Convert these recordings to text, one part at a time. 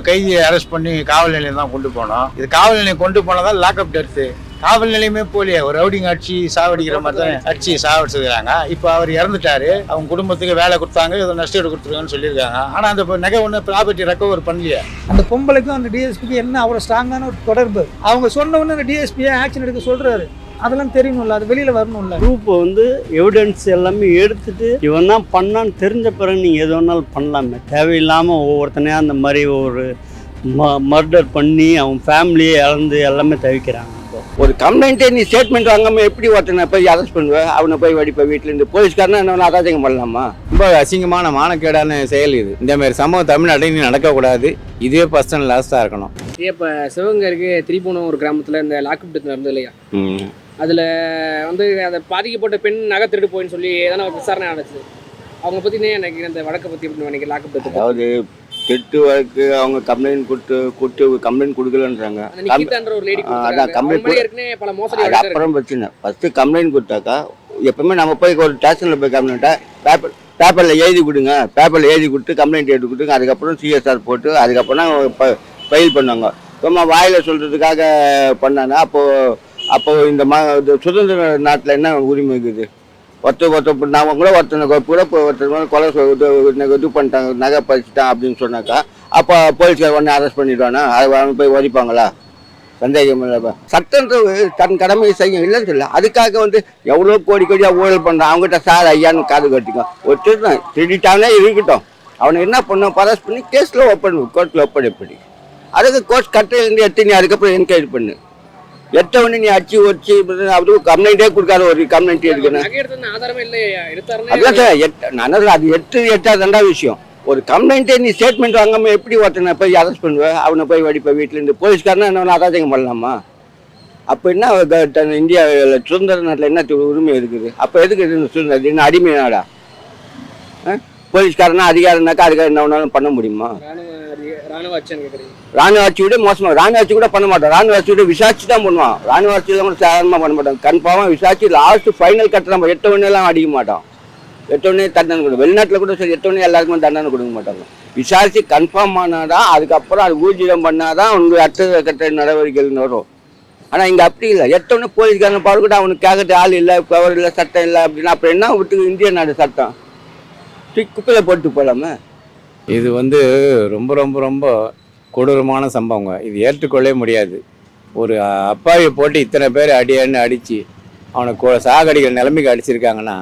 கைதியை அரெஸ்ட் பண்ணி காவல் நிலையம் தான் கொண்டு போனோம். இது காவல் நிலையம் கொண்டு போனதான் லாக்அப் டெத்து. காவல் நிலையமே போலியே, ஒரு ரவுடிங் அடிச்சு சாவடிக்கிற மாதிரி தான் அடிச்சு சாவடிச்சுக்கிறாங்க. இப்போ அவர் இறந்துட்டாரு, அவங்க குடும்பத்துக்கு வேலை கொடுத்தாங்க, ஏதோ நஷ்டஈடு கொடுத்துருக்காங்கன்னு சொல்லியிருக்காங்க. ஆனால் அந்த நகை ஒன்று ப்ராப்பர்ட்டி ரெக்கவர் பண்ணலையே. அந்த பொம்பளைக்கும் அந்த டிஎஸ்பிக்கு என்ன அவ்வளோ ஸ்ட்ராங்கான ஒரு தொடர்பு? அவங்க சொன்ன உடனே அந்த டிஎஸ்பியை ஆக்ஷன் எடுக்க சொல்றாரு. அதெல்லாம் தெரியணும்ல, அது வெளியில் வரணும்ல. ப்ரூஃப் எவிடன்ஸ் எல்லாமே எடுத்துட்டு இவன் தான் பண்ணான்னு தெரிஞ்ச பிறகு நீங்கள் எது வேணாலும் பண்ணலாமே. தேவையில்லாமல் ஒவ்வொருத்தனையாக அந்த மாதிரி ஒரு மர்டர் பண்ணி அவன் ஃபேமிலியை இழந்து எல்லாமே தவிக்கிறாங்க. ஒரு கம்ப்ளைண்ட்டே நீ ஸ்டேட்மெண்ட் வாங்காமல் எப்படி ஒருத்தனை போய் அரெஸ்ட் பண்ணுவேன்? அவனை போய் வடிப்ப வீட்டிலேருந்து போலீஸ்காரனா என்ன அராஜகம் பண்ணலாமா? ரொம்ப அசிங்கமான மானக்கேடான செயல் இது. இந்த மாதிரி சம்பவம் தமிழ்நாட்டில் நடக்கக்கூடாது. இதுவே பர்சனல் லாஸ்ட்டாக இருக்கணும். இப்போ சிவகங்கைக்கு திரிபுவனம் ஒரு கிராமத்தில் இந்த லாக்அப் டெத் நடந்தது இல்லையா? அதில் அதை பாதிக்கப்பட்ட பெண் நகை திருட்டு போயின்னு சொல்லி எதனா ஒரு விசாரணை நடந்துச்சு. அவங்க பற்றி எனக்கு இந்த வழக்கை பற்றி எப்படி நினைக்கிறேன்? லாக்அப் டெத் அதாவது திருட்டு வழக்கு அவங்க கம்ப்ளைண்ட் கொடுத்து கம்ப்ளைண்ட் கொடுக்கலன்றாங்க. பல மோசடி அப்புறம் பிரச்சனை. ஃபர்ஸ்ட் கம்ப்ளைண்ட் கொடுத்தாக்கா எப்பவுமே நம்ம போய் ஒரு ஸ்டேஷனில் போய் கம்ப்ளைண்ட்டை பேப்பரில் எழுதி கொடுங்க, பேப்பரில் எழுதி கொடுத்து கம்ப்ளைண்ட் எடுத்து கொடுத்துங்க. அதுக்கப்புறம் சிஎஸ்ஆர் போட்டு அதுக்கப்புறம் ஃபைல் பண்ணாங்க. சும்மா வாயில் சொல்கிறதுக்காக பண்ணாங்க. அப்போது இந்த சுதந்திர நாட்டில் என்ன உரிமை இருக்குது? ஒருத்தர் நான் கூட ஒருத்தனை கூட ஒருத்தர் கொலை இது பண்ணிட்டாங்க, நகை பறிச்சுட்டான் அப்படின்னு சொன்னாக்கா அப்போ போலீஸ்கார் உடனே அரெஸ்ட் பண்ணிடுவானா? அதை போய் ஒழிப்பாங்களா? சந்தேகம் இல்லை. சட்டன்றது தன் கடமையை செய்யும் இல்லைன்னு சொல்ல. அதுக்காக எவ்வளோ கோடியாக ஊழல் பண்ணுறான். அவங்ககிட்ட சார் ஐயான்னு காது கட்டிக்கும். ஒரு திருடிட்டானே இருக்கட்டும், அவனை என்ன பண்ணோம்? அரெஸ்ட் பண்ணி கேஸில் கோர்ட்டில் ஒப்படைப்படி. அதுக்கு கோர்ட் கட்டையிலேருந்து எடுத்து நீ அதுக்கப்புறம் என்கொயரி பண்ணு. எட்டவொடனே நீ அடிச்சு வச்சு அது கம்ப்ளைண்டே கொடுக்காத ஒரு கம்ப்ளைண்ட் இருக்குன்னு அதான் அது எட்டாவது ரெண்டாவது விஷயம். ஒரு கம்ப்ளைண்ட்டே நீ ஸ்டேட்மெண்ட் வாங்காமல் எப்படி ஒருத்தனை போய் அரெஸ்ட் பண்ணுவேன்? அவனை போய் வடிப்ப வீட்டிலேருந்து போலீஸ்காரனா என்ன அராஜகம் பண்ணலாமா? அப்போ என்ன இந்தியாவில் சுதந்திர நாட்டில் என்ன உரிமை இருக்குது? அப்போ எதுக்கு சுதந்திரம்? என்ன அடிமை நாடா? போலீஸ்காரனா அதிகாரம்னாக்கா அதுக்காக என்ன ஒன்றாலும் பண்ண முடியுமா? ராணுவ ஆட்சி விட மோசமாக. ராணுவ ஆட்சி கூட பண்ண மாட்டோம். ராணுவ ஆட்சி விட விசாரிச்சு தான் பண்ணுவான். ராணுவ ஆட்சி தான் கூட சாதாரணமாக பண்ண மாட்டோம். கன்ஃபார்மாக விசாரிச்சு லாஸ்ட் ஃபைனல் கட்ட நம்ம 8 மணியெல்லாம் அடிக்க மாட்டோம். 8 மணி தண்டனை கொடுக்கும். வெளிநாட்டில் கூட சரி 8 மணி எல்லாருக்குமே தண்டனை கொடுக்க மாட்டாங்க. விசாரிச்சு கன்ஃபார்ம் ஆனாதான் அதுக்கப்புறம் அது ஊர்ஜிதம் பண்ணாதான் உங்களுக்கு அடுத்த கட்ட நடவடிக்கைகள் வரும். ஆனால் இங்கே அப்படி இல்லை. 8 மணி போலீஸ்காரன் பாரு கூட அவனுக்கு கேட்கறது ஆள் இல்லை, பவர் இல்லை, சட்டம் இல்லை அப்படின்னா அப்புறம் என்ன விட்டு இந்திய நாடு சட்டம் குப்பையில் போட்டு போகலாமே. இது ரொம்ப ரொம்ப ரொம்ப கொடூரமான சம்பவங்க. இது ஏற்றுக்கொள்ளவே முடியாது. ஒரு அப்பாவியை போட்டு இத்தனை பேர் அடியான்னு அடித்து அவனை சாகடிக்கிற நிலைமைக்கு அடிச்சிருக்காங்கன்னா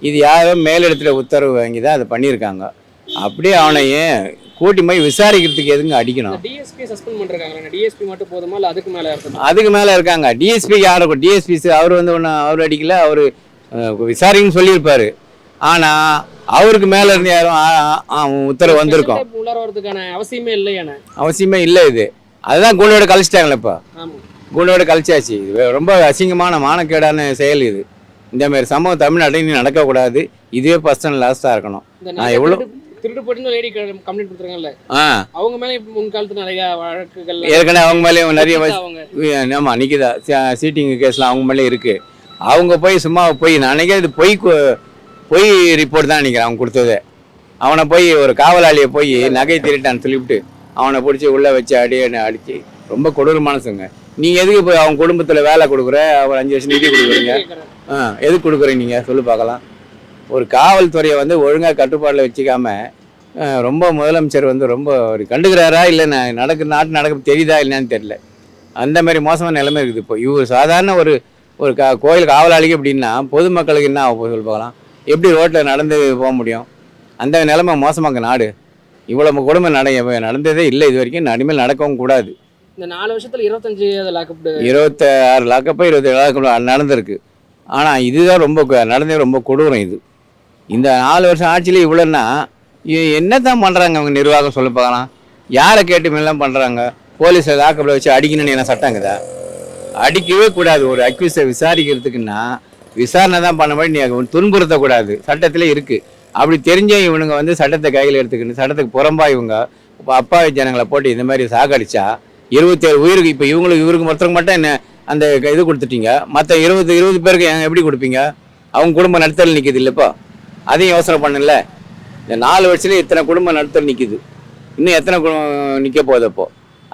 இது யாரும் மேலிடத்துல உத்தரவு வாங்கி தான் அதை பண்ணியிருக்காங்க. அப்படியே அவனை ஏன் கூட்டி போய் விசாரிக்கிறதுக்கு எதுங்க அடிக்கணும்? அதுக்கு மேலே இருக்காங்க. டிஎஸ்பி யாரும் டிஎஸ்பி அவர் அவர் அடிக்கல, அவர் விசாரிக்கணும்னு சொல்லியிருப்பாரு. ஆனால் அவருக்கு மேலே இருந்து யாரும் உத்தரவு வந்திருக்கும். அவசியமே இல்லை. இது அதுதான் கூண்டோட கழிச்சிட்டாங்களே. இப்போ கூண்டோட கழிச்சாச்சு. இது ரொம்ப அசிங்கமான மானக்கேடான செயல் இது. இந்த மாதிரி சம்பவம் தமிழ்நாட்டில் நடக்கக்கூடாது. இதுவே பர்சனல் லாஸ்ட்டாக இருக்கணும். நான் எவ்வளோ ஏற்கனவே அவங்க மேலேயும் நிறைய ஆமாம் நிற்குதா சீட்டிங் கேஸ்லாம் அவங்க மேலே இருக்குது. அவங்க போய் சும்மா போய் நான் நினைக்கிறேன் இது பொய் ரிப்போர்ட் தான் நினைக்கிறேன் அவங்க கொடுத்தது. அவனை போய் ஒரு காவலாளியை போய் நகை திருட்டான்னு சொல்லிவிட்டு அவனை பிடிச்சி உள்ளே வச்சு அடித்து ரொம்ப கொடூரமானசுங்க. நீங்கள் எதுக்கு போய் அவங்க குடும்பத்தில் வேலை கொடுக்குற? அவர் 5 வருஷம் நிதி கொடுக்குறீங்க. எதுக்கு கொடுக்குறீங்க நீங்கள் சொல்லு பார்க்கலாம். ஒரு காவல்துறையை ஒழுங்காக கட்டுப்பாடில் வச்சுக்காம ரொம்ப முதலமைச்சர் ரொம்ப ஒரு கண்டுக்கிறாரா இல்லை நாட்டு நடக்க தெரியுதா இல்லைன்னு தெரியல. அந்த மாதிரி மோசமான நிலைமை இருக்குது. இப்போ இவர் சாதாரண ஒரு கோயில் காவலாளிக்கு அப்படின்னா பொதுமக்களுக்கு என்ன ஆகும் சொல்லி பார்க்கலாம். எப்படி ரோட்டில் நடந்து போக முடியும்? அந்த நிலைமை மோசமாக நாடு. இவ்வளோ கொடுமை நடந்ததே இல்லை இது வரைக்கும். இனிமேல் நடக்கவும் கூடாது. இந்த 4 வருஷத்தில் 26 லாக்கப்பு 27 லாக்கப்பு நடந்திருக்கு. ஆனால் இதுதான் நடந்தது ரொம்ப கொடூரம் இது. இந்த 4 வருஷம் ஆட்சியில் இவ்வளோன்னா என்ன தான் பண்ணுறாங்க அவங்க நிர்வாகம் சொல்ல பார்க்கலாம். யாரை கேட்டு மேலாம் பண்ணுறாங்க? போலீஸை லாக்கப்பில் வச்சு அடிக்கணும்னு என்ன சட்டங்குதா? அடிக்கவே கூடாது. ஒரு அக்யூஸை விசாரிக்கிறதுக்குன்னா விசாரணை தான் பண்ண மாதிரி நீ துன்புறுத்தக்கூடாது. சட்டத்தில் இருக்குது. அப்படி தெரிஞ்ச இவனுங்க சட்டத்தை கையில் எடுத்துக்கணும். சட்டத்துக்கு புறம்பா இவங்க அப்பாவி ஜனங்களை போட்டு இந்த மாதிரி சாகடிச்சா 27 உயிருக்கு. இப்போ இவருக்கு ஒருத்தருக்கு மட்டும் என்ன அந்த இது கொடுத்துட்டீங்க. மற்ற 20 பேருக்கு எப்படி கொடுப்பீங்க? அவங்க குடும்ப நடத்தல் நிற்கிது இல்லைப்போ. அதையும் யோசனை பண்ணல. இந்த 4 வருஷத்துல இத்தனை குடும்ப நடத்தல் நிற்கிது. இன்னும் எத்தனை நிற்க போகுது அப்போ.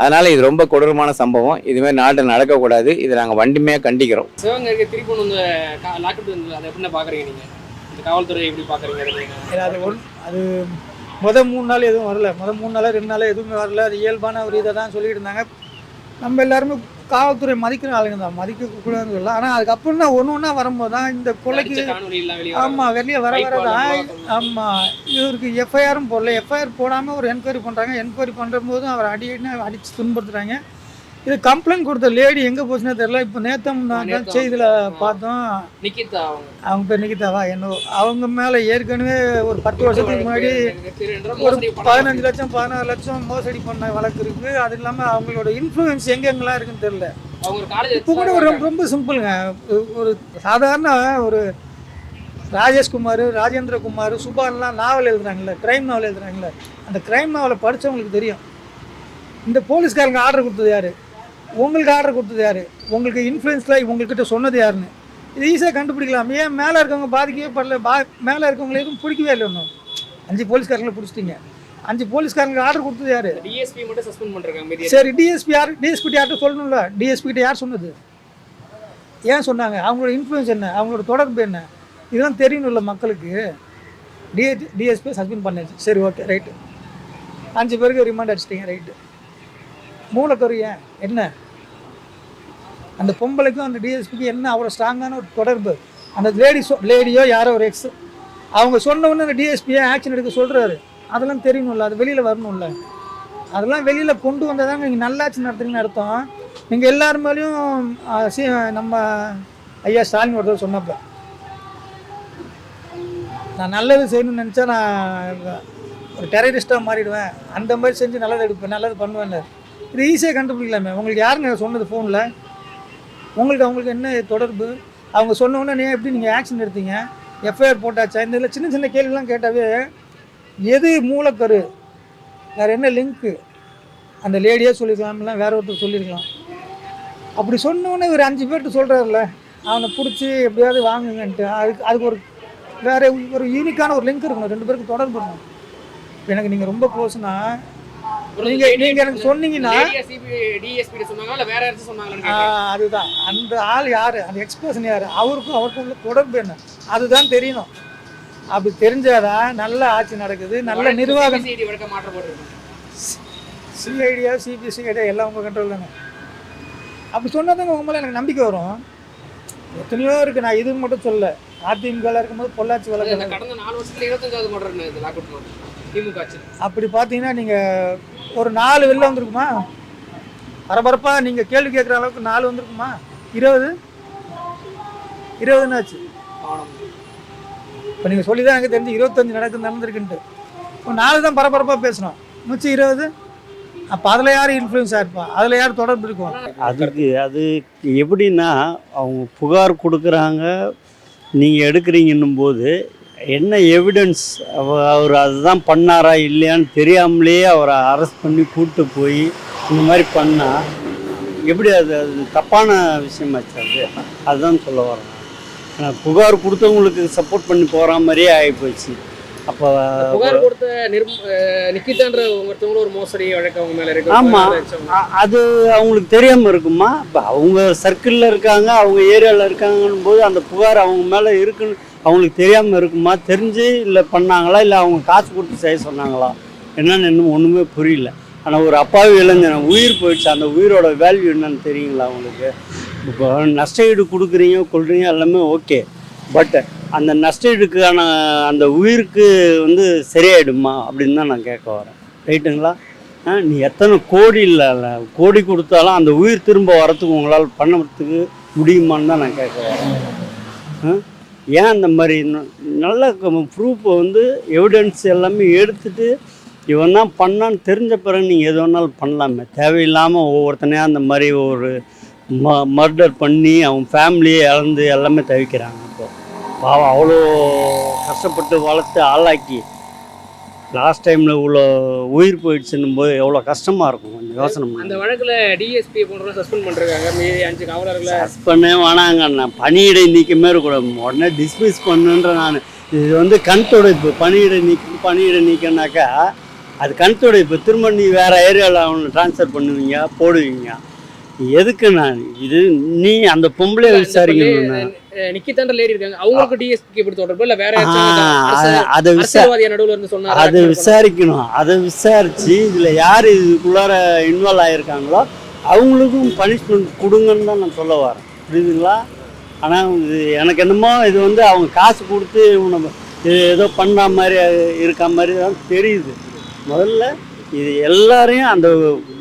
அதனால் இது ரொம்ப கொடூரமான சம்பவம். இதுமாதிரி நாட்டில் நடக்கக்கூடாது. இதை நாங்கள் வண்டிமையாக கண்டிக்கிறோம். சிவகங்கை இருக்க திருப்பூர் இந்த லாக்அப் அதை எப்படி பார்க்குறீங்க நீங்கள்? இந்த காவல்துறை எப்படி பார்க்குறீங்க? அது மொதல் 3 நாள் எதுவும் வரல. மொதல் 3 நாள் 2 நாள் எதுவுமே வரல. அது இயல்பான ஒரு இதை தான் சொல்லிட்டு இருந்தாங்க. நம்ம எல்லாருமே காவல்துறை மதிக்கிற ஆளுங்க தான், மதிக்கக்கூடாதுன்னு சொல்லலாம். ஆனால் அதுக்கப்புறம் தான் ஒன்று வரும்போது தான் இந்த கொலைக்கு ஆமாம் வெளியே வர தான் ஆமாம் இவருக்கு எஃப்ஐஆரும் போடல. எஃப்ஐஆர் போடாமல் ஒரு என்கொயரி பண்ணுறாங்க. என்கொயரி பண்ணுற போதும் அவர் அடித்து துன்புறுத்துறாங்க. இது கம்ப்ளைண்ட் கொடுத்த லேடி எங்கே போச்சுன்னே தெரியல. இப்போ நேத்தம் செய்தியில் பார்த்தோம். நிக்கிதா அவங்க பேர் நிக்கிதாவா என்னவோ. அவங்க மேலே ஏற்கனவே ஒரு 10 வருஷத்துக்கு முன்னாடி ஒரு 15 லட்சம் 16 லட்சம் மோசடி பண்ண வழக்கு இருக்குது. அது இல்லாமல் அவங்களோட இன்ஃப்ளூயன்ஸ் எங்கெங்கெல்லாம் இருக்குன்னு தெரியல. இப்போ கூட ஒரு ரொம்ப சிம்பிளுங்க. ஒரு சாதாரண ஒரு ராஜேஷ்குமார், ராஜேந்திரகுமார், சுபான்லாம் நாவல் எழுதுறாங்கல்ல, க்ரைம் நாவல் எழுதுறாங்கல்ல, அந்த க்ரைம் நாவலை படித்தவங்களுக்கு தெரியும் இந்த போலீஸ்காரங்க ஆர்டர் கொடுத்தது யார், உங்களுக்கு ஆர்டர் கொடுத்தது யார், உங்களுக்கு இன்ஃப்ளூயன்ஸில் உங்கள்கிட்ட சொன்னது யாருன்னு இது ஈஸியாக கண்டுபிடிக்கலாம். ஏன் மேலே இருக்கவங்க பாதிக்கவே படல, மேலே இருக்கவங்களை எதுவும் பிடிக்கவே இல்லை. ஒன்றும் 5 போலீஸ்காரங்களை பிடிச்சிட்டிங்க. 5 போலீஸ்காரங்களுக்கு ஆர்டர் கொடுத்தது யார்? டிஎஸ்பி மட்டும் சஸ்பெண்ட் பண்ணுறாங்க. சரி, டிஎஸ்பி யார்? டிஎஸ்பி யார்கிட்ட சொல்லணும்ல. டிஎஸ்பி கிட்ட யார் சொன்னது, ஏன் சொன்னாங்க, அவங்களோட இன்ஃப்ளூயன்ஸ் என்ன, அவங்களோட தொடர்பு என்ன, இதெல்லாம் தெரியணும்ல மக்களுக்கு. டிஎஸ்பி சஸ்பெண்ட் பண்ணிடுச்சு. சரி, ஓகே, ரைட்டு. 5 பேருக்கு ரிமாண்ட் அடிச்சிட்டிங்க, ரைட்டு. மூலக்கரு ஏன் என்ன, அந்த பொம்பளைக்கும் அந்த டிஎஸ்பிக்கு என்ன அவ்வளோ ஸ்ட்ராங்கான ஒரு தொடர்பு? அந்த லேடியோ யாரோ ஒரு எக்ஸ் அவங்க சொன்னவொன்னே அந்த டிஎஸ்பியை ஆக்ஷன் எடுக்க சொல்கிறாரு. அதெல்லாம் தெரியணும்ல, அது வெளியில் வரணும்ல. அதெல்லாம் வெளியில் கொண்டு வந்தால் தான் நீங்கள் நல்லாட்சி நடத்துறீங்கன்னு அர்த்தம். நீங்கள் எல்லார் மேலேயும் நம்ம ஐயா ஸ்டாலின் ஒருத்தர் சொன்னப்போ, நான் நல்லது செய்யணும்னு நினச்சா நான் ஒரு டெரரிஸ்ட்டாக மாறிடுவேன், அந்த மாதிரி செஞ்சு நல்லது எடுப்பேன், நல்லது பண்ணுவேன். இது ஈஸியாக கண்டுபிடிக்கலாமே. உங்களுக்கு யாருங்க சொன்னது ஃபோனில்? அவங்களுக்கு என்ன தொடர்பு? அவங்க சொன்னோன்னே எப்படி நீங்கள் ஆக்ஷன் எடுத்தீங்க? எஃப்ஐஆர் போட்டாச்சா? இந்த இதில் சின்ன சின்ன கேள்விலாம் கேட்டாவே எது மூலக்கரு, வேறு என்ன லிங்க்கு, அந்த லேடியாக சொல்லியிருக்கலாம், இல்லை வேறு ஒருத்தர் சொல்லியிருக்கலாம். அப்படி சொன்னோன்னே ஒரு 5 பேர்கிட்ட சொல்கிறாருல்ல, அவனை பிடிச்சி எப்படியாவது வாங்குங்கன்ட்டு. அதுக்கு ஒரு வேறு ஒரு யூனிக்கான ஒரு லிங்க் இருக்கணும், 2 பேருக்கு தொடர்பு இருக்கணும். எனக்கு நீங்கள் ரொம்ப க்ளோஸ்னா நீங்கள் எனக்கு சொன்னீங்கன்னா அதுதான் அந்த ஆள் யார், அந்த எக்ஸ்பிரஷன் யார், அவருக்கும் உள்ள தொடர்பு என்ன, அதுதான் தெரியணும். அப்படி தெரிஞ்சாதான் நல்ல ஆட்சி நடக்குது, நல்ல நிர்வாகம். சிஐடியா சிபிசிஐடியா எல்லாம் உங்கள் கண்ட்ரோல் தானே. அப்படி சொன்னதாங்க உங்க மேலே எனக்கு நம்பிக்கை வரும். எத்தனையோ இருக்குது, நான் இது மட்டும் சொல்ல. அதிமுக இருக்கும்போது பொள்ளாச்சி வழக்கு கடந்த 4 வருஷத்துல 25வது மர்டர் அப்படி பார்த்தீங்கன்னா நீங்கள் ஒரு 4 வெளில வந்திருக்குமா? பரபரப்பாக நீங்கள் கேள்வி கேட்குற அளவுக்கு 4 வந்திருக்குமா? 20 ஆச்சு. இப்போ நீங்கள் சொல்லி தான் எனக்கு தெரிஞ்சு 25 நடந்திருக்குன்ட்டு. இப்போ 4 தான் பரபரப்பாக பேசணும், மிச்சம் 20. அப்போ அதில் யார் இன்ஃப்ளூயன்ஸாக இருப்பா, அதில் யார் தொடர்பு இருக்கும்? அது எப்படின்னா, அவங்க புகார் கொடுக்குறாங்க, நீங்கள் எடுக்கிறீங்கன்னும் போது என்ன எவிடன்ஸ், அவர் அதுதான் பண்ணாரா இல்லையான்னு தெரியாமலேயே அவரை அரெஸ்ட் பண்ணி கூப்பிட்டு போய் இந்த மாதிரி பண்ணால் எப்படி அது தப்பான விஷயமாச்சு. அதுதான் சொல்ல வரேன். புகார் கொடுத்தவங்களுக்கு சப்போர்ட் பண்ணி போகிற மாதிரியே ஆகிப்போச்சு. அப்போ புகார் கொடுத்த நிக்கிதான்ற ஒருத்தவங்களும் ஒரு மோசடி வழக்கு அவங்க மேலே இருக்கு. ஆமாம், அது அவங்களுக்கு தெரியாமல் இருக்குமா? இப்போ அவங்க சர்க்கிளில் இருக்காங்க, அவங்க ஏரியாவில் இருக்காங்கன்னும் போது அந்த புகார் அவங்க மேலே இருக்குன்னு அவங்களுக்கு தெரியாமல் இருக்குமா? தெரிஞ்சு இல்லை பண்ணாங்களா, இல்லை அவங்க காசு கொடுத்து செய்ய சொன்னாங்களா, என்னென்னு இன்னும் ஒன்றுமே புரியல. ஆனால் ஒரு அப்பாவி இளைஞன் உயிர் போயிடுச்சு, அந்த உயிரோட வேல்யூ என்னன்னு தெரியுங்களா அவங்களுக்கு? இப்போ நஷ்டஈடு கொடுக்குறீங்க கொள்றீங்க எல்லாமே ஓகே, பட் அந்த நஷ்டஈடுக்கான அந்த உயிருக்கு சரியாயிடுமா அப்படின்னு தான் நான் கேட்க வரேன். ரைட்டுங்களா? நீ எத்தனை கோடி இல்லை கோடி கொடுத்தாலும் அந்த உயிர் திரும்ப வரத்துக்கு உங்களால் பண்ணுறதுக்கு முடியுமான்னு தான் நான் கேட்க வரேன். ஏன் அந்த மாதிரி நல்ல ப்ரூஃபை எவிடன்ஸ் எல்லாமே எடுத்துகிட்டு இவன் தான் பண்ணான்னு தெரிஞ்ச பிறகு நீங்கள் எது வேணாலும் பண்ணலாமே. தேவையில்லாமல் ஒவ்வொருத்தனையாக அந்த மாதிரி ஒரு மர்டர் பண்ணி அவங்க ஃபேமிலியை இழந்து எல்லாமே தவிக்கிறாங்க. இப்போ பாவம் அவ்வளோ கஷ்டப்பட்டு வளர்த்து ஆளாக்கி லாஸ்ட் டைமில் இவ்வளோ உயிர் போயிடுச்சுன்னும் போது எவ்வளோ கஷ்டமாக இருக்கும். கொஞ்சம் யோசனை பண்ணி அந்த வழக்கில் டிஎஸ்பி போன்றவங்க சஸ்பெண்ட் பண்ணிருக்காங்க. மீதி 5 காவலர்களை சஸ்பெண்டே வேணாங்க, நான் பணியிடை நீக்கமே கூட உடனே டிஸ்மிஸ் பண்ணுன்ற. நான் இது கண் துடைப்பு. பணியிடை நீக்கனாக்கா அது கணத்தோட இப்போ திரும்ப நீ வேறு ஏரியாவில் அவனை ட்ரான்ஸ்ஃபர் பண்ணுவீங்க போடுவீங்க. எதுக்கு நான் இது நீ அந்த பொம்பளை விசாரிக்கணும். நிக்கிதான்ற லேடி இருக்காங்க, அவங்களுக்கு டிஎஸ்பி எப்படி தொடர்பு இல்லை வேற அதை நடுவில் இருந்து சொன்னாங்க, அதை விசாரிக்கணும். அதை விசாரிச்சு இதில் யார் இதுக்குள்ளார இன்வால்வ் ஆகியிருக்காங்களோ அவங்களுக்கும் பனிஷ்மெண்ட் கொடுங்கன்னு தான் நான் சொல்ல வரேன், புரியுதுங்களா? ஆனால் இது எனக்கு என்னமோ இது வந்து அவங்க காசு கொடுத்து நம்ம இது ஏதோ பண்ண மாதிரி இருக்க மாதிரி தான் தெரியுது. முதல்ல இது எல்லாரையும் அந்த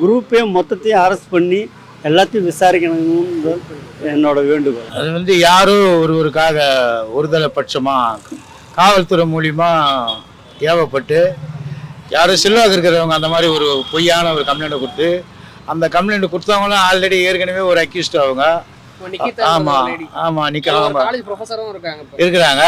குரூப்பையும் மொத்தத்தையும் அரெஸ்ட் பண்ணி எல்லாத்தையும் விசாரிக்கணும்னு என்னோட வேண்டுகோள். அது வந்து யாரோ ஒருவருக்காக ஒருதலை பட்சமாக காவல்துறை மூலிமா ஏவப்பட்டு யாரோ செல்வாக்கு இருக்கிறவங்க அந்த மாதிரி ஒரு பொய்யான ஒரு கம்ப்ளைண்ட்டை கொடுத்து அந்த கம்ப்ளைண்ட் கொடுத்தவங்களும் ஆல்ரெடி ஏற்கனவே ஒரு அக்யூஸ்ட் அவங்க. ஆமாம் ஆமாம் இருக்கிறாங்க.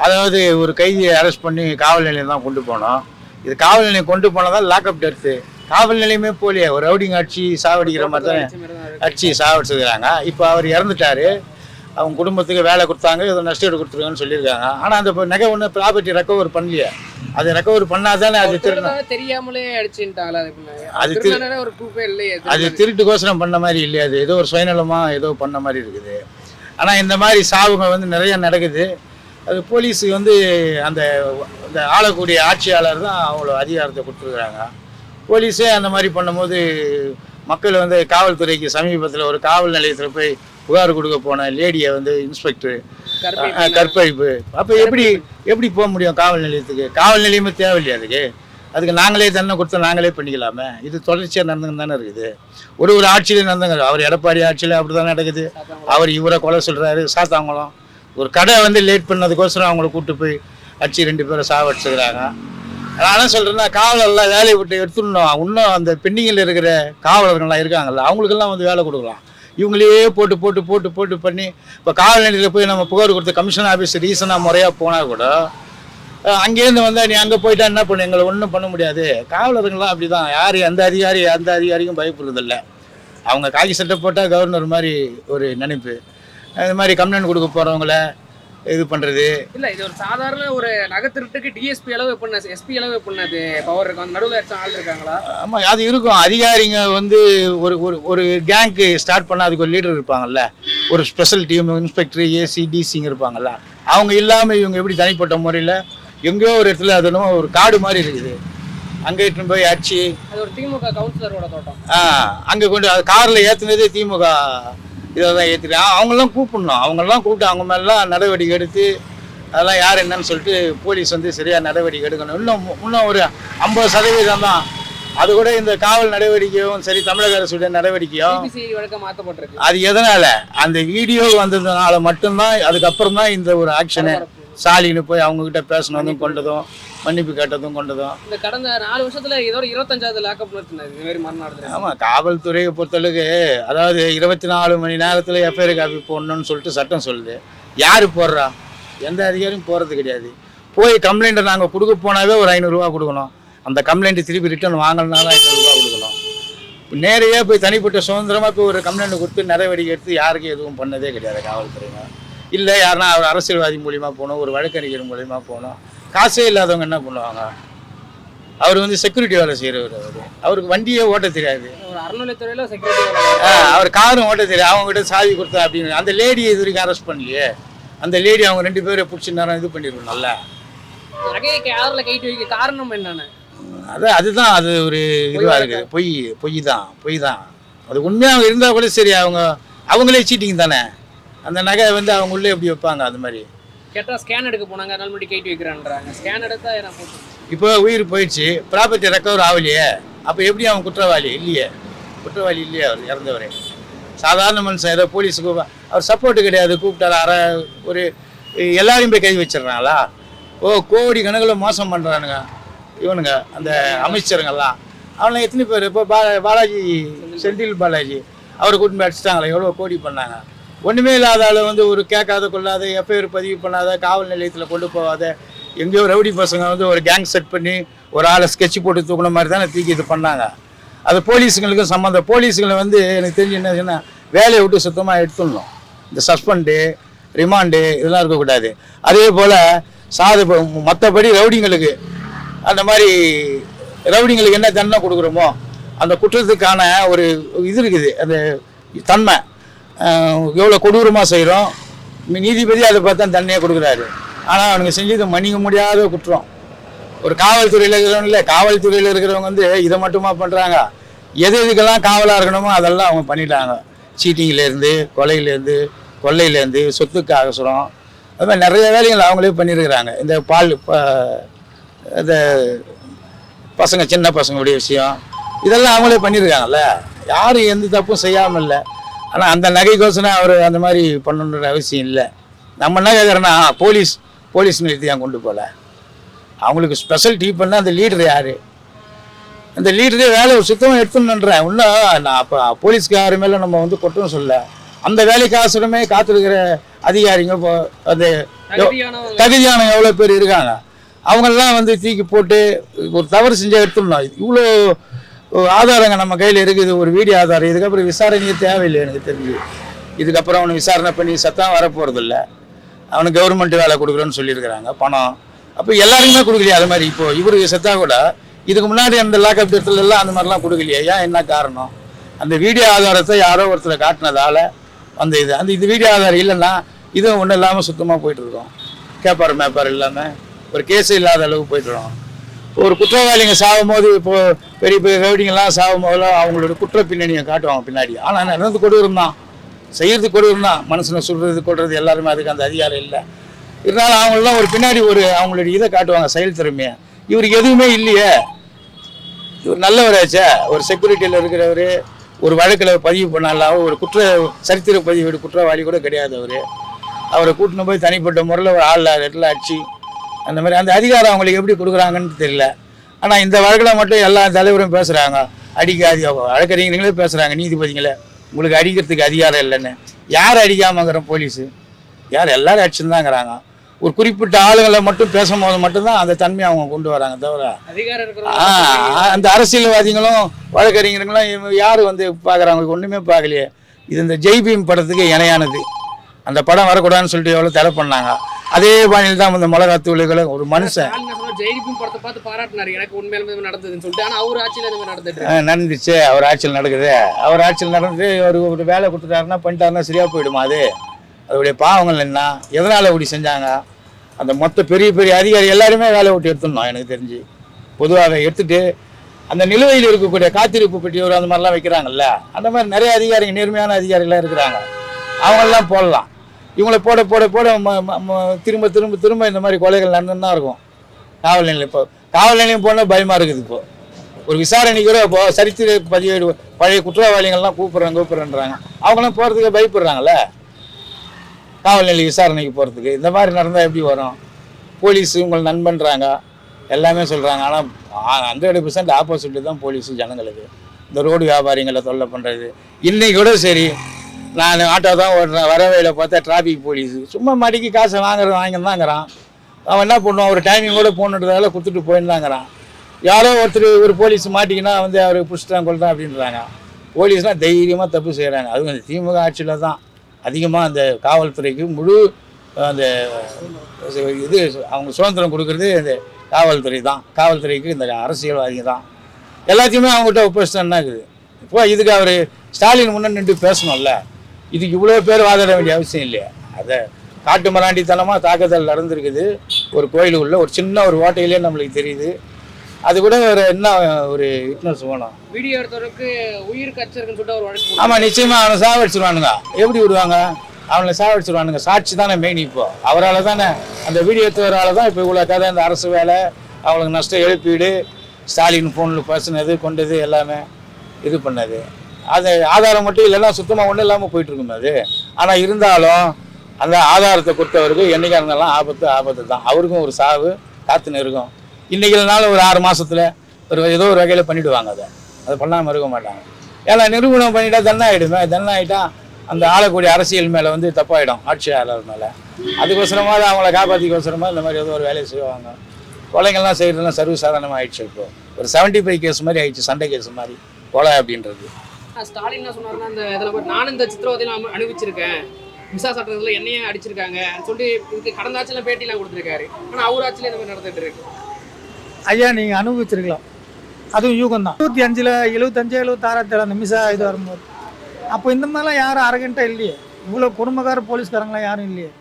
அதாவது ஒரு கைதியை அரெஸ்ட் பண்ணி காவல் நிலையம் தான் கொண்டு போனோம். இது காவல் நிலையம் கொண்டு போனால் தான் லாக்அப் டெத்து. காவல் நிலையமே போலியே, ஒரு ரவுடிங் அடிச்சு சாவடிக்கிற மாதிரி தான் அடிச்சு சாவடிச்சுக்கிறாங்க. இப்போ அவர் இறந்துட்டாரு, அவங்க குடும்பத்துக்கு வேலை கொடுத்தாங்க, ஏதோ நஷ்டஈடு கொடுத்துருக்காங்கன்னு சொல்லியிருக்காங்க. ஆனால் அந்த நகை ஒன்று ப்ராப்பர்ட்டி ரெக்கவர் பண்ணலையே, அது ரெக்கவர் பண்ணாதானே அது தெரியாமலே அடிச்சுட்டாங்களா? அது திருட்டுக்கோசரம் பண்ண மாதிரி இல்லையா, அது ஏதோ ஒரு சுயநலமாக ஏதோ பண்ண மாதிரி இருக்குது. ஆனால் இந்த மாதிரி சாவுங்க வந்து நிறைய நடக்குது. அது போலீஸுக்கு வந்து அந்த ஆளக்கூடிய ஆட்சியாளர் தான் அவ்வளோ அதிகாரத்தை கொடுத்துருக்குறாங்க. போலீஸே அந்த மாதிரி பண்ணும்போது மக்கள் வந்து காவல்துறைக்கு சமீபத்தில் ஒரு காவல் நிலையத்தில் போய் புகார் கொடுக்க போன லேடியை வந்து இன்ஸ்பெக்டர் கற்பழிப்பு. அப்போ எப்படி போக முடியும் காவல் நிலையத்துக்கு? காவல் நிலையமே தேவையில்லையா அதுக்கு நாங்களே தண்டனை கொடுத்து நாங்களே பண்ணிக்கலாமே. இது தொடர்ச்சியாக நடந்துங்க தானே இருக்குது. ஒரு ஆட்சியிலே நடந்துங்க. அவர் எடப்பாடி ஆட்சியில் அப்படி தான் நடக்குது. அவர் இவரை கொலை சொல்கிறாரு. சாத்தாங்குளம் ஒரு கடை வந்து லேட் பண்ணதுக்கோசரம் அவங்கள கூப்பிட்டு போய் அடிச்சு 2 பேரை சாவடிச்சுக்கிறாங்க. நான் சொல்கிறேன்னா காவலர்லாம் வேலையை விட்டு எடுத்துடணும். இன்னும் அந்த பெண்டிங்கில் இருக்கிற காவலர்கள்லாம் இருக்காங்கல்ல, அவங்களுக்கெல்லாம் வந்து வேலை கொடுக்கலாம். இவங்களே போட்டு போட்டு போட்டு போட்டு பண்ணி இப்போ காவல் நிலையத்தில் போய் நம்ம புகார் கொடுத்து கமிஷன் ஆஃபீஸ் ரீசனாக முறையாக போனால் கூட அங்கேருந்து வந்தால் நீ அங்கே போயிட்டா என்ன பண்ணு, எங்களை ஒன்றும் பண்ண முடியாது. காவலர்கள்லாம் அப்படி தான். யார் எந்த அதிகாரிக்கும் பயப்படுறதில்லை. அவங்க காக்கி சட்டை போட்டால் கவர்னர் மாதிரி ஒரு நினைப்பு. அது மாதிரி கம்ப்ளைண்ட் கொடுக்க போகிறவங்கள இது பண்ணுறது இல்லை. இது ஒரு சாதாரண ஒரு நகை திருட்டுக்கு டிஎஸ்பி அளவு பண்ண எஸ்பி அளவு பண்ணது பவர் இருக்கும். அந்த நடுவில் ஆள் இருக்காங்களா? ஆமாம், அது இருக்கும். அதிகாரிங்க வந்து ஒரு ஒரு கேங்க்கு ஸ்டார்ட் பண்ணால் அதுக்கு ஒரு லீடர் இருப்பாங்கல்ல, ஒரு ஸ்பெஷல் டீம், இன்ஸ்பெக்டர், ஏசி, டிசிங்க இருப்பாங்கல்ல. அவங்க இல்லாமல் இவங்க எப்படி தனிப்பட்ட முறையில் எங்கேயோ ஒரு இடத்துல அது ஒரு காடு மாதிரி இருக்குது, அங்கே இட்டுன்னு போய் அடிச்சு அது ஒரு திமுக கவுன்சிலரோட தோட்டம். அங்கே கொண்டு அது காரில் ஏற்றுனதே திமுக இதை தான் ஏற்றிருக்காங்க. அவங்களாம் கூப்பிடணும். அவங்கெல்லாம் கூப்பிட்டு அவங்க மேலாம் நடவடிக்கை எடுத்து அதெல்லாம் யார் என்னன்னு சொல்லிட்டு போலீஸ் வந்து சரியாக நடவடிக்கை எடுக்கணும். இன்னும் ஒரு 50% தான். அது கூட இந்த காவல் நடவடிக்கையும் சரி, தமிழக அரசுடைய நடவடிக்கையும் மாற்றப்பட்டிருக்கு. அது எதனால் அந்த வீடியோ வந்ததுனால மட்டும்தான். அதுக்கப்புறம் தான் இந்த ஒரு ஆக்ஷனு ஸ்டாலின்னு போய் அவங்கக்கிட்ட பேசணும் கொண்டதும் மன்னிப்பு கேட்டதும் கொண்டதும். இந்த கடந்த 4 வருஷத்துல இதோட 25வது லாக்அப் நடத்துனது இந்த மாதிரி மரணம். ஆமாம், காவல்துறையை பொறுத்தளவுக்கு அதாவது 24 மணி நேரத்தில் எஃப்ஐஆர் காப்பி போடணும்னு சொல்லிட்டு சட்டம் சொல்லுது. யார் போடுறா? எந்த அதிகாரியும் போகிறது கிடையாது. போய் கம்ப்ளைண்ட்டை நாங்கள் கொடுக்க போனாவே ஒரு 500 ரூபா கொடுக்கணும். அந்த கம்ப்ளைண்ட்டு திருப்பி ரிட்டர்ன் வாங்கினாலும் 500 ரூபா கொடுக்கணும். நேரையே போய் தனிப்பட்ட சுதந்திரமாக போய் ஒரு கம்ப்ளைண்ட் கொடுத்து நடவடிக்கை எடுத்து யாருக்கும் எதுவும் பண்ணதே கிடையாது காவல்துறைங்க. இல்லை யாருன்னா ஒரு அரசியல்வாதி மூலிமா போகணும், ஒரு வழக்கறிஞர் மூலிமா போகணும். காசே இல்லாதவங்க என்ன பண்ணுவாங்க? அவர் வந்து செக்யூரிட்டி வேலை செய்கிறவர். அவருக்கு வண்டியே ஓட்ட தெரியாது. அவர் காரும் ஓட்ட தெரியாது. அவங்ககிட்ட சாவி கொடுத்தா அப்படின்னு அந்த லேடியை இது வரைக்கும் அரெஸ்ட் பண்ணலையே. அந்த லேடி அவங்க 2 பேரை பிடிச்சி நேரம் இது பண்ணிடுவோம். நல்லா காரணம் என்னன்னு அதுதான். அது ஒரு இதுவாக இருக்குது. பொய் தான். அது உண்மையாக இருந்தால் கூட சரி, அவங்களே சீட்டிங் தானே. அந்த நகை வந்து அவங்க உள்ளே எப்படி வைப்பாங்க? அது மாதிரி கேட்டால் ஸ்கேன் எடுக்க போனாங்க, அதனால முன்னாடி கைட்டு வைக்கிறான்றாங்க. ஸ்கேன் எடுத்தா இப்போ உயிர் போயிடுச்சு, ப்ராப்பர்ட்டி ரெக்கவர் ஆகலையே. அப்போ எப்படி அவன் குற்றவாளி இல்லையே? அவர் இறந்தவரே சாதாரண மனுஷன். ஏதோ போலீஸுக்கு அவர் சப்போர்ட்டு கிடையாது. கூப்பிட்டாரு ஒரு எல்லாரையும் போய் கை வச்சிடறாங்களா? கோடி கணக்கில் மோசம் பண்ணுறானுங்க இவனுங்க அந்த அமைச்சருங்கெல்லாம். அவனை எத்தனை பேர்? இப்போ பாலாஜி, செந்தில் பாலாஜி அவரை கூட்டிட்டு போய் அடிச்சிட்டாங்களா? எவ்வளோ கோடி பண்ணாங்க. ஒன்றுமே இல்லாத ஆள் வந்து ஒரு கேட்காத கொள்ளாத, எஃப்ஐஆர் பதிவு பண்ணாத, காவல் நிலையத்தில் கொண்டு போகாத, எங்கேயோ ரவுடி பசங்க வந்து ஒரு கேங் செட் பண்ணி ஒரு ஆளை ஸ்கெட்ச் போட்டு தூக்கின மாதிரி தானே தூக்கி இது பண்ணாங்க. அது போலீஸுங்களுக்கும் சம்மந்தம். போலீஸுங்களை வந்து எனக்கு தெரிஞ்சு என்ன வேலையை விட்டு சுத்தமாக எடுத்துடணும். இந்த சஸ்பெண்டு, ரிமாண்டு இதெல்லாம் இருக்கக்கூடாது. அதே போல் மற்றபடி ரவுடிங்களுக்கு அந்த மாதிரி ரவுடிங்களுக்கு என்ன தண்டனை கொடுக்குறோமோ அந்த குற்றத்துக்கான ஒரு இது இருக்குது, அந்த தன்மை எவ்வளோ கொடூரமாக செய்கிறோம். நீதிபதி அதை பார்த்தா தண்டனையாக கொடுக்குறாரு. ஆனால் அவனுங்க செஞ்சது மன்னிக்க முடியாத குற்றம். ஒரு காவல்துறையில் இருக்கிறவங்க இல்லை, காவல்துறையில் இருக்கிறவங்க வந்து இதை மட்டுமா பண்ணுறாங்க, எதுக்கெல்லாம் காவலாக இருக்கணுமோ அதெல்லாம் அவங்க பண்ணிட்டாங்க. சீட்டிங்லேருந்து, கொலையிலேருந்து, கொள்ளையிலேருந்து, சொத்துக்கு அவசரம், அது மாதிரி நிறைய வேலைகள் அவங்களே பண்ணியிருக்கிறாங்க. இந்த இந்த பசங்க, சின்ன பசங்களுடைய விஷயம் இதெல்லாம் அவங்களே பண்ணியிருக்காங்கல்ல. யாரும் எந்த தப்பும் செய்யாமல் இல்லை. ஆனால் அந்த நகைக்கோசரம் அவர் அந்த மாதிரி பண்ணணுன்ற அவசியம் இல்லை. நம்ம என்ன கேட்குறோன்னா, போலீஸ் நிலையத்தை கொண்டு போகல. அவங்களுக்கு ஸ்பெஷல் டீ பண்ணால் அந்த லீடர் யார்? அந்த லீடரே வேலையை சுத்தமாக எடுத்துணுன்றேன். இன்னும் நான் அப்போ போலீஸ்கார மேலே நம்ம வந்து கொட்டும் சொல்ல, அந்த வேலைக்காசரமே காத்திருக்கிற அதிகாரிங்க இப்போ அந்த தகுதியான எவ்வளோ பேர் இருக்காங்க. அவங்கெல்லாம் வந்து தூக்கி போட்டு ஒரு தவறு செஞ்சால் எடுத்துடணும். இவ்வளோ ஆதாரங்க நம்ம கையில் இருக்குது, ஒரு வீடியோ ஆதாரம். இதுக்கப்புறம் விசாரணையே தேவையில்லை எனக்கு தெரிஞ்சு. இதுக்கப்புறம் அவனை விசாரணை பண்ணி சத்தம் வரப்போகிறதில்ல. அவனுக்கு கவர்மெண்ட் வேலை கொடுக்குறோன்னு சொல்லியிருக்கிறாங்க, பணம். அப்போ எல்லாருக்குமே கொடுக்கலையா? அது மாதிரி இப்போ இவருக்கு செத்தா கூட இதுக்கு முன்னாடி அந்த லாக்அப் டெத்தில் எல்லாம் அந்த மாதிரிலாம் கொடுக்கலையா? ஏன், என்ன காரணம்? அந்த வீடியோ ஆதாரத்தை யாரோ ஒருத்தர் காட்டினதால அந்த இது வீடியோ ஆதாரம் இல்லைன்னா இதுவும் ஒன்றும் இல்லாமல் சுத்தமாக போயிட்டுருக்கோம். மேப்பார் இல்லாமல் ஒரு கேஸு இல்லாத அளவுக்கு போயிட்டுருக்கோம். ஒரு குற்றவாளிங்க சாகும் போது, இப்போது பெரிய பெரிய ரவுடிங்கெல்லாம் சாகும் போதெல்லாம் அவங்களோட குற்ற பின்னணியை காட்டுவாங்க பின்னாடி. ஆனால் நடந்து கொடூரம் தான், செய்கிறது கொடூரம் தான். மனுஷனை சொல்கிறது கொள்வது எல்லாருமே அதுக்கு அந்த அதிகாரம் இல்லை. இருந்தாலும் அவங்களெலாம் ஒரு பின்னாடி ஒரு அவங்களுடைய இதை காட்டுவாங்க, செயல் திறமையை. இவருக்கு எதுவுமே இல்லையே. இவர் நல்லவராச்சே, ஒரு செக்யூரிட்டியில் இருக்கிறவர், ஒரு வழக்கில் பதிவு பண்ணாலும் ஒரு சரித்திர பதிவு குற்றவாளி கூட கிடையாது. அவரை கூட்டின்னு போய் தனிப்பட்ட முறையில் ஒரு ஆள் இடத்துல அடிச்சு அந்த மாதிரி அந்த அதிகாரம் அவங்களுக்கு எப்படி கொடுக்குறாங்கன்னு தெரியல. ஆனால் இந்த வழக்கில் மட்டும் எல்லா தலைவரும் பேசுகிறாங்க, வழக்கறிஞர்களே பேசுகிறாங்க, நீதிபதிங்களே உங்களுக்கு அடிக்கிறதுக்கு அதிகாரம் இல்லைன்னு. யார் அடிக்காமங்கிறோம்? போலீஸு யார்? எல்லாரும் அடிச்சுன்னு தாங்கிறாங்க. ஒரு குறிப்பிட்ட ஆளுங்களை மட்டும் பேசும்போது மட்டும்தான் அந்த தன்மையை அவங்க கொண்டு வராங்க. தவிர அந்த அரசியல்வாதிகளும் வழக்கறிஞர்களும் யார் வந்து பார்க்குறாங்க? ஒன்றுமே பார்க்கலையே. இது இந்த ஜெய்பீம் படத்துக்கு இணையானது. அந்த படம் வரக்கூடாதுன்னு சொல்லிட்டு எவ்வளோ தடை பண்ணாங்க. அதே பாணியில் தான் இந்த மிளகாத்தூளுகளை ஒரு மனுஷன் நடந்துச்சு. அவர் ஆட்சியில் நடக்குது. அவர் ஆட்சியில் நடந்து ஒரு வேலை கொடுத்துட்டாருன்னா பண்ணிட்டாருன்னா சரியாக போயிடுமா? அதோடைய பாவங்கள் என்ன? எதனால் அப்படி செஞ்சாங்க? அந்த மொத்த பெரிய பெரிய அதிகாரி எல்லாருமே வேலை விட்டு எடுத்துடணும். எனக்கு தெரிஞ்சு பொதுவாக எடுத்துட்டு அந்த நிலுவையில் இருக்கக்கூடிய காத்திருப்பு பெட்டியோர் அந்த மாதிரிலாம் வைக்கிறாங்கல்ல, அந்த மாதிரி நிறைய அதிகாரிகள், நேர்மையான அதிகாரிகள்லாம் இருக்கிறாங்க. அவங்களெல்லாம் போடலாம். இவங்களை போட போட போட திரும்ப திரும்ப திரும்ப இந்த மாதிரி கொலைகள் நடந்துன்னு தான் இருக்கும். காவல் நிலையம் இப்போ காவல் நிலையம் போனால் பயமாக இருக்குது. இப்போது ஒரு விசாரணைக்கு கூட இப்போ சரித்திர பதிவேடு பழைய குற்றவாளிகள்லாம் கூப்பிட்றேன்றாங்க. அவங்களாம் போகிறதுக்கு பயப்படுறாங்கல்ல காவல் நிலைய விசாரணைக்கு போகிறதுக்கு. இந்த மாதிரி நடந்தால் எப்படி வரும்? போலீஸு உங்களை நண்பன்றாங்க, எல்லாமே சொல்கிறாங்க. ஆனால் 100% ஆப்போசிட்டு தான் போலீஸு ஜனங்களுக்கு. இந்த ரோடு வியாபாரிகளை தொல்லை பண்ணுறது. இன்றைக்கி கூட சரி, நான் ஆட்டோ தான் ஓட்டுறேன், வரவையில் பார்த்தா டிராஃபிக் போலீஸு சும்மா மடிக்கு காசை வாங்கினாங்கிறான். அவன் என்ன பண்ணுவான்? ஒரு டைமிங் கூட போகணுன்றதால கொடுத்துட்டு போயிருந்தாங்கிறான். யாரோ ஒருத்தர் ஒரு போலீஸ் மாட்டிக்கினா வந்து அவர் பிடிச்சிட்டான் கொள்றான் அப்படின்றாங்க. போலீஸ்லாம் தைரியமாக தப்பு செய்கிறாங்க. அதுவும் அந்த திமுக ஆட்சியில் தான் அதிகமாக அந்த காவல்துறைக்கு முழு அந்த இது அவங்க சுதந்திரம் கொடுக்குறது இந்த காவல்துறை தான். காவல்துறைக்கு இந்த அரசியல்வாதிங்க தான் எல்லாத்தையுமே அவங்ககிட்ட ஒப்படைச்சிட்டா இருக்குது. இப்போ இதுக்கு அவர் ஸ்டாலின் முன்னே நின்று பேசணும்ல. இதுக்கு இவ்வளோ பேர் வாதாட வேண்டிய அவசியம் இல்லையா? அதை காட்டு மராண்டித்தனமாக தாக்குதல் நடந்திருக்குது. ஒரு கோயிலுக்குள்ள ஒரு சின்ன ஒரு ஓட்டையிலே நம்மளுக்கு தெரியுது. அது கூட ஒரு என்ன ஒரு விட்னஸ் வேணும். வீடியோ எடுத்தவருக்கு உயிருக்கு அச்சருக்குன்னு சொல்லிட்டு ஒரு வழக்கு. ஆமாம், நிச்சயமாக அவனை சாவடிச்சிருவானுங்க. எப்படி விடுவாங்க? அவனை சாவடிச்சிருவானுங்க. சாட்சி தானே மெயின். இப்போ அவரால் தானே, அந்த வீடியோ எடுத்தவரால் தான் இப்போ இவ்வளோ கதை, இந்த அரசு வேலை, அவங்களுக்கு நஷ்டம் இழப்பீடு, ஸ்டாலின் ஃபோனில் பேசுனது கொண்டது எல்லாமே இது பண்ணது. அது ஆதாரம் மட்டும் இல்லைன்னா சுத்தமாக ஒன்றும் இல்லாமல் போயிட்டுருக்குமே அது. ஆனால் இருந்தாலும் அந்த ஆதாரத்தை கொடுத்தவருக்கு என்றைக்காக இருந்தாலும் ஆபத்து தான். அவருக்கும் ஒரு சாவு காத்துன்னு இருக்கும். இன்றைக்கி இல்லைனாலும் ஒரு 6 மாதத்தில் ஏதோ ஒரு வகையில் பண்ணிவிடுவாங்க. அதை பண்ணாமல் இருக்க மாட்டாங்க. ஏன்னா நிரூபணம் பண்ணிட்டா தண்டனை ஆகிடுமே. தண்டனை ஆகிட்டா அந்த ஆளக்கூடிய அரசியல் மேலே வந்து தப்பாயிடும், ஆட்சியாளர் மேலே. அதுக்கோசரமாக அவங்கள காப்பாற்றிக்கோசரமாக இந்த மாதிரி ஏதோ ஒரு வேலையை செய்வாங்க. கொலைகள்லாம் செய்கிறதுலாம் சர்வசாதாரணமாக ஆயிடுச்சு. இப்போ ஒரு 75 கேஸ் மாதிரி ஆயிடுச்சு, சண்டை கேஸ் மாதிரி கொலை அப்படின்றது. ஸ்டாலின் என்ன சொன்னார்னா, இந்த இதில் நானும் இந்த சித்திரவதையெல்லாம் அனுபவிச்சிருக்கேன், மிசா சட்டத்தில் என்னையே அடிச்சிருக்காங்க சொல்லி இதுக்கு கடந்த ஆட்சியில் பேட்டிலாம் கொடுத்துருக்காரு. ஆனால் அவர் ஆட்சியில் இந்த மாதிரி நடந்துட்டு இருக்கு. ஐயா, நீங்கள் அனுபவிச்சிருக்கலாம். அதுவும் யூகம் தான் 75 75 76 அந்த மிஸ் இது வரும்போது. அப்போ இந்த மாதிரிலாம் யாரும் அரகண்ட்டாக இல்லையே, இவ்வளோ குடும்பக்கார போலீஸ்காரங்களாம் யாரும் இல்லையே.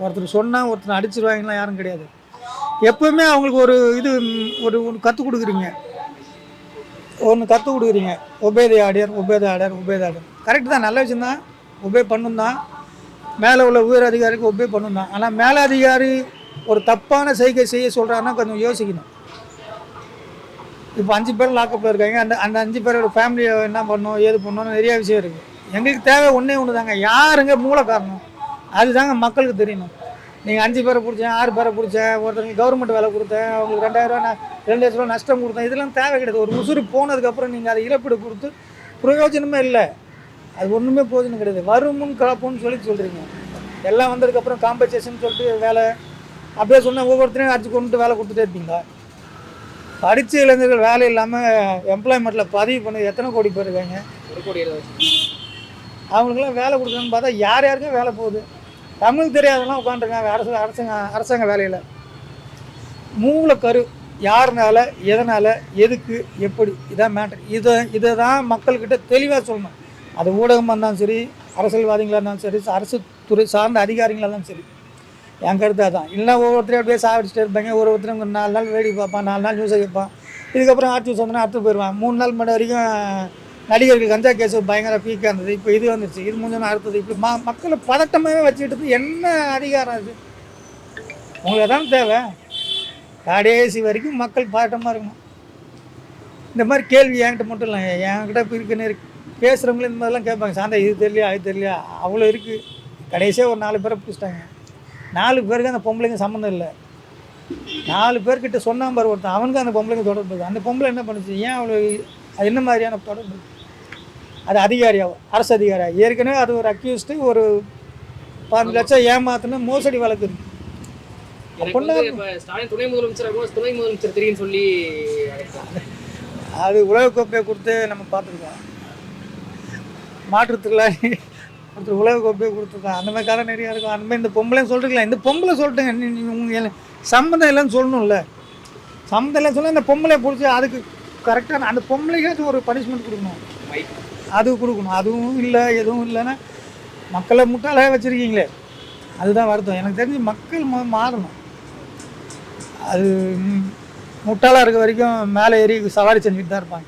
ஒருத்தர் சொன்னால் ஒருத்தர் அடிச்சிருவாங்கலாம் யாரும் கிடையாது. எப்போவுமே அவங்களுக்கு ஒரு இது ஒன்று கற்றுக் கொடுக்குறீங்க, ஒபேதை ஆர்டர் கரெக்டு தான், நல்ல விஷயம் தான், ஒபே பண்ணும் தான், மேலே உள்ள உயர் அதிகாரிக்கு ஒபே பண்ணும் தான். ஆனால் மேலே அதிகாரி ஒரு தப்பான செய்கை செய்ய சொல்கிறாருன்னா கொஞ்சம் யோசிக்கணும். இப்போ 5 பேர் லாக்கப்பில் இருக்காங்க, அந்த 5 பேரோட ஃபேமிலியை என்ன பண்ணணும் ஏது பண்ணணும்னு நிறைய விஷயம் இருக்குது. எங்களுக்கு தேவை ஒன்று தாங்க, யாருங்க மூல காரணம் அதுதாங்க மக்களுக்கு தெரியணும். நீங்கள் 5 பேரை பிடிச்சேன், 6 பேரை பிடிச்சேன், ஒருத்தருக்கு கவர்மெண்ட் வேலை கொடுத்தேன், அவங்களுக்கு 2 லட்ச ரூபா நஷ்டம் கொடுத்தேன், இதெல்லாம் தேவை கிடையாது. ஒரு உசுறு போனதுக்கப்புறம் நீங்கள் அதை இழப்பீடு கொடுத்து பிரயோஜனமே இல்லை, அது ஒன்றுமே பிரயோஜனம் கிடையாது. வருமுன் கலப்புன்னு சொல்கிறீங்க, எல்லாம் வந்ததுக்கப்புறம் காம்பன்சேஷன் சொல்லிட்டு வேலை அப்படியே சொன்னால் ஒவ்வொருத்தரையும் அடிச்சு கொண்டு வேலை கொடுத்துட்டே இருப்பீங்க. படித்த இளைஞர்கள் வேலை இல்லாமல் எம்ப்ளாய்மெண்ட்டில் பதிவு பண்ணி எத்தனை கோடி பேர் இருக்காங்க. 1 கோடி அவங்களுக்குலாம் வேலை கொடுக்கணும்னு பார்த்தா யாருக்கும் வேலை போகுது. தமிழ் தெரியாதெல்லாம் உட்காந்துருக்காங்க அரசாங்க வேலையில். மூலக்கரு யாருனால, எதனால், எதுக்கு, எப்படி, இதான் மேட்டர். இதை தான் மக்கள்கிட்ட தெளிவாக சொல்லணும். அது ஊடகமாக இருந்தாலும் சரி, அரசியல்வாதிகளாக இருந்தாலும் சரி, அரசு துறை சார்ந்த அதிகாரிகளாக இருந்தாலும் சரி. என் கருத்து அதான். இல்லைனா ஒவ்வொருத்தரையும் அப்படியே சாவடிச்சுட்டு இருப்பாங்க. ஒருத்தரும் 4 நாள் வேடி பார்ப்பான், 4 நாள் நியூஸை கேட்பான். இதுக்கப்புறம் ஆட்சி நியூஸ் வந்தோன்னா அடுத்து போயிடுவான். 3 நாள் மணி வரைக்கும் நடிகர்கள் கஞ்சா கேஸு பயங்கர பீக்காக இருந்தது, இப்போ இது வந்துருச்சு, இது முடிஞ்சோன்னா அடுத்தது. இப்படி மக்களை பதட்டமாகவே வச்சுக்கிட்டு என்ன அதிகாரம் அது? உங்களுக்கு தான் தேவை, கடைசி வரைக்கும் மக்கள் பதட்டமாக இருக்கணும். இந்த மாதிரி கேள்வி என்கிட்ட மட்டும் இல்லை, என்கிட்ட இப்போ இருக்குன்னு பேசுகிறவங்களும் இந்த மாதிரிலாம் கேட்பாங்க. சாந்தா இது தெரியலையா அது தெரியலையா, அவ்வளோ இருக்குது. கடைசியாக ஒரு 4 பேரை பிடிச்சிட்டாங்க. 4 பேருக்கு அந்த பொம்பளைங்க சம்மந்தம் இல்லை. 4 பேர்கிட்ட சொன்னான் பாரு ஒருத்தன், அவனுக்கு அந்த பொம்பளைங்க தொடர்பு இருக்குது. அந்த பொம்பளை என்ன பண்ணுச்சு, ஏன் அவ்வளோ, அது என்ன மாதிரியான தொடர்பு? அது அதிகாரியாகும், அரசு அதிகாரியா. ஏற்கனவே அது ஒரு அக்யூஸ்டு, ஒரு 15 லட்சம் ஏமாத்துன்னு மோசடி வழக்கு இருக்குது. ஸ்டாலின் துணை முதலமைச்சர் தெரியும் சொல்லி அது உலகக்கோப்பையை கொடுத்து நம்ம பார்த்துருக்கோம். மாற்றுத்திறனாளி ஒருத்தர் உலகக்கோப்பையை கொடுத்துருக்கோம். அந்த மாதிரி கதை நிறையா இருக்கும். அந்த மாதிரி இந்த பொம்பளையும் சொல்லிருக்கலாம். இந்த பொம்பளை சொல்லிட்டுங்க, உங்கள் சம்மந்தம் இல்லைன்னு சொல்லணும்ல. சம்மந்தம் இல்லைன்னு சொன்னால் இந்த பொம்பளையை பிடிச்சி அதுக்கு கரெக்டான அந்த பொம்பளைக்கு ஒரு பனிஷ்மெண்ட் கொடுக்கணும், அது கொடுக்கணும். அதுவும் இல்லை, எதுவும் இல்லைன்னா மக்களை முட்டாளாக வச்சுருக்கீங்களே, அதுதான் வருத்தம். எனக்கு தெரிஞ்சு மக்கள் மாறணும். அது முட்டாளாக இருக்க வரைக்கும் மேலே ஏறி சவாரி செஞ்சுட்டு தான் இருப்பாங்க.